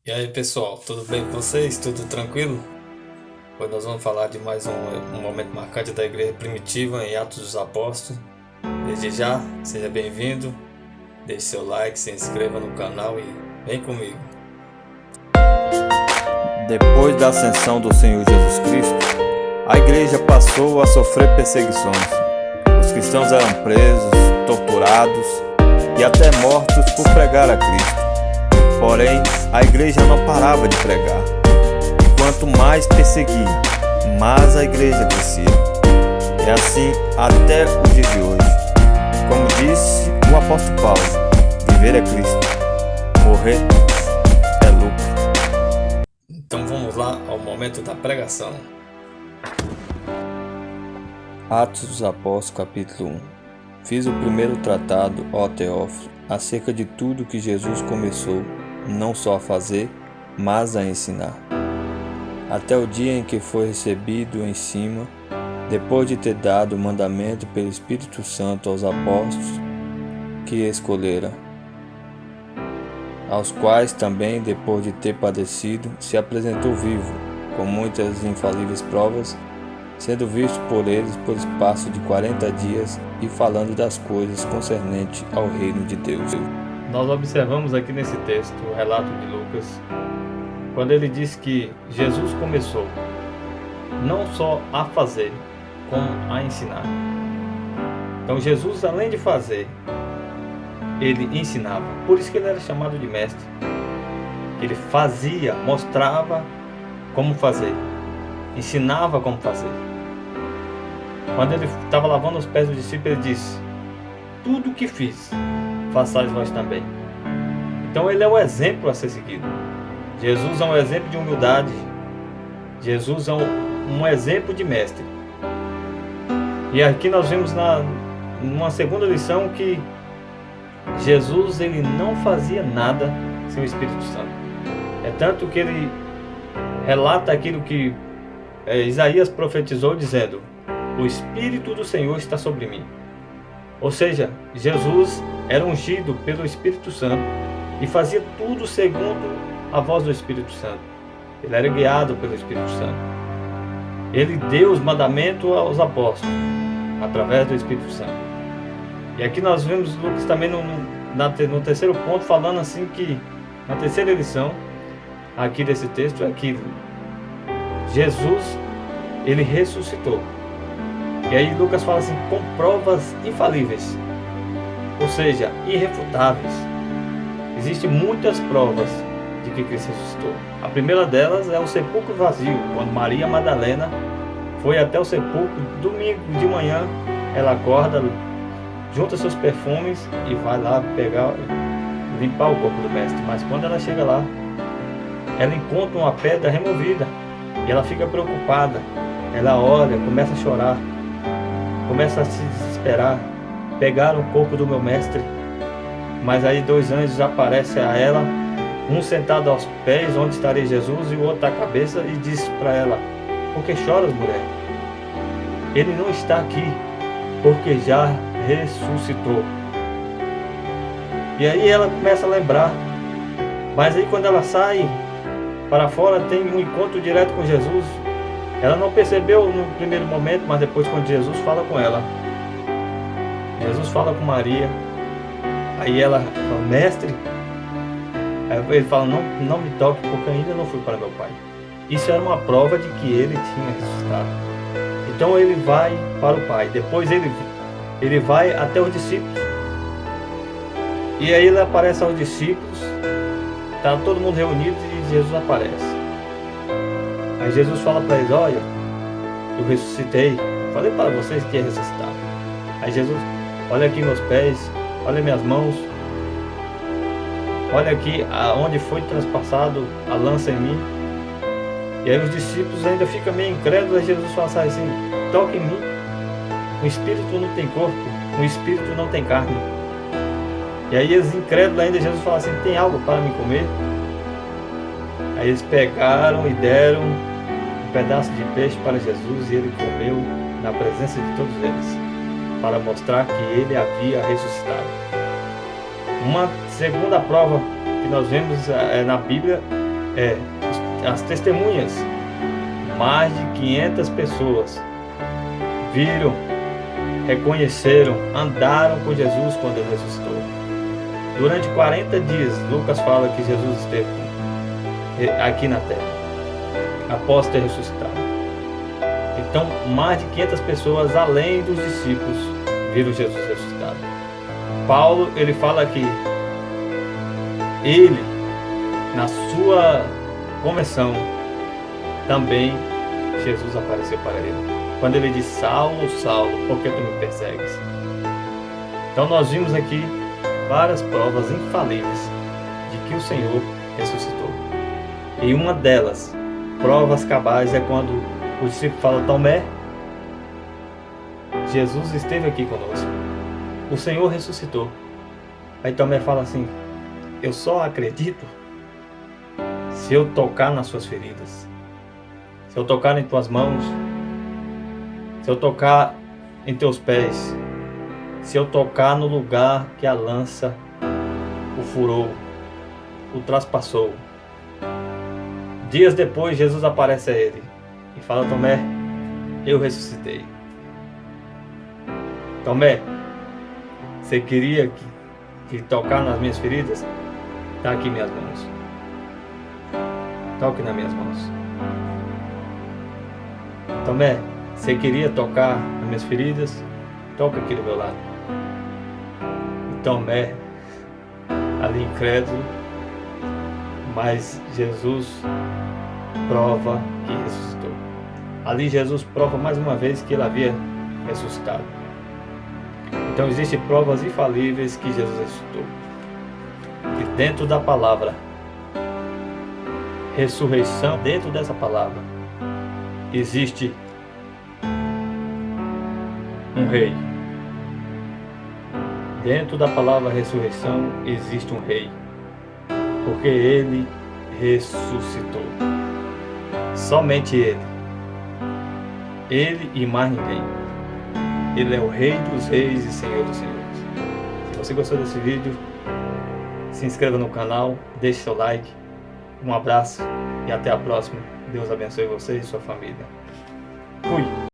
E aí pessoal, tudo bem com vocês? Tudo tranquilo? Hoje nós vamos falar de mais um momento marcante da igreja primitiva em Atos dos Apóstolos. Desde já, seja bem-vindo, deixe seu like, se inscreva no canal e vem comigo. Depois da ascensão do Senhor Jesus Cristo, a igreja passou a sofrer perseguições. Os cristãos eram presos, torturados e até mortos por pregar a Cristo. Porém, a igreja não parava de pregar. E quanto mais perseguia, mais a igreja crescia. É assim até o dia de hoje. Como disse o apóstolo Paulo, viver é Cristo, morrer é lucro. Então vamos lá ao momento da pregação. Atos dos Apóstolos, capítulo 1. Fiz o primeiro tratado, ó Teófilo, acerca de tudo que Jesus começou, não só a fazer, mas a ensinar. Até o dia em que foi recebido em cima, depois de ter dado o mandamento pelo Espírito Santo aos apóstolos que escolhera, aos quais também, depois de ter padecido, se apresentou vivo, com muitas infalíveis provas, sendo visto por eles por espaço de 40 dias e falando das coisas concernentes ao reino de Deus. Nós observamos aqui nesse texto o relato de Lucas, quando ele diz que Jesus começou não só a fazer, como a ensinar. Então Jesus, além de fazer, ele ensinava. Por isso que ele era chamado de mestre. Ele fazia, mostrava como fazer, ensinava como fazer. Quando ele estava lavando os pés dos discípulos, ele disse: tudo o que fiz, façais vós também. Então ele é o exemplo a ser seguido. Jesus é um exemplo de humildade. Jesus é um exemplo de mestre. E aqui nós vemos numa segunda lição que Jesus ele não fazia nada sem o Espírito Santo. É tanto que ele relata aquilo que Isaías profetizou dizendo: o Espírito do Senhor está sobre mim. Ou seja, Jesus era ungido pelo Espírito Santo e fazia tudo segundo a voz do Espírito Santo. Ele era guiado pelo Espírito Santo. Ele deu os mandamentos aos apóstolos através do Espírito Santo. E aqui nós vemos Lucas também no terceiro ponto falando assim que na terceira lição aqui desse texto é que Jesus ele ressuscitou. E aí Lucas fala assim, com provas infalíveis, ou seja, irrefutáveis. Existem muitas provas de que Cristo ressuscitou. A primeira delas é o sepulcro vazio, quando Maria Madalena foi até o sepulcro, domingo de manhã, ela acorda, junta seus perfumes e vai lá limpar o corpo do mestre. Mas quando ela chega lá, ela encontra uma pedra removida e ela fica preocupada. Ela olha, começa a chorar, começa a se desesperar. Pegaram o corpo do meu mestre. Mas aí 2 anjos aparecem a ela, um sentado aos pés onde estaria Jesus e o outro à cabeça, e diz para ela: por que choras, mulher? Ele não está aqui, porque já ressuscitou. E aí ela começa a lembrar. Mas aí quando ela sai para fora, tem um encontro direto com Jesus. Ela não percebeu no primeiro momento, mas depois quando Jesus fala com ela, Jesus fala com Maria. Aí ela fala: mestre. Aí ele fala: não me toque, porque ainda não fui para meu pai. Isso era uma prova de que ele tinha ressuscitado. Então ele vai para o pai. Depois ele vai até os discípulos. E aí ele aparece aos discípulos. Está todo mundo reunido e Jesus aparece. Aí Jesus fala para eles: olha, eu ressuscitei. Falei para vocês que ia ressuscitar. Aí Jesus: olha aqui meus pés, olha minhas mãos, olha aqui onde foi transpassado a lança em mim. E aí os discípulos ainda ficam meio incrédulos. Aí Jesus fala assim: toque em mim. O espírito não tem corpo, o espírito não tem carne. E aí eles incrédulos ainda, Jesus fala assim: tem algo para me comer? Aí eles pegaram e deram um pedaço de peixe para Jesus e ele comeu na presença de todos eles, para mostrar que ele havia ressuscitado. Uma segunda prova que nós vemos na Bíblia as testemunhas, mais de 500 pessoas viram, reconheceram, andaram com Jesus quando ele ressuscitou. Durante 40 dias, Lucas fala que Jesus esteve aqui na terra, após ter ressuscitado. Então, mais de 500 pessoas, além dos discípulos, viram Jesus ressuscitado. Paulo, ele fala que ele, na sua conversão, também Jesus apareceu para ele. Quando ele diz: Saulo, Saulo, por que tu me persegues? Então nós vimos aqui várias provas infalíveis de que o Senhor ressuscitou. E uma delas, provas cabais, é quando o discípulo fala: Tomé, Jesus esteve aqui conosco, o Senhor ressuscitou. Aí Tomé fala assim: eu só acredito se eu tocar nas suas feridas, se eu tocar em tuas mãos, se eu tocar em teus pés, se eu tocar no lugar que a lança o furou, o traspassou. Dias depois, Jesus aparece a ele e fala: Tomé, eu ressuscitei. Tomé, você queria que tocar nas minhas feridas? Está aqui minhas mãos. Toque nas minhas mãos. Tomé, você queria tocar nas minhas feridas? Toca aqui do meu lado. E Tomé, ali incrédulo, mas Jesus prova que ressuscitou. Ali Jesus prova mais uma vez que ele havia ressuscitado. Então existem provas infalíveis que Jesus ressuscitou. E dentro da palavra ressurreição, dentro dessa palavra existe um rei. Dentro da palavra ressurreição existe um rei, porque ele ressuscitou. Somente ele e mais ninguém. Ele é o Rei dos Reis e Senhor dos Senhores. Se você gostou desse vídeo, se inscreva no canal, deixe seu like. Um abraço e até a próxima. Deus abençoe você e sua família. Fui!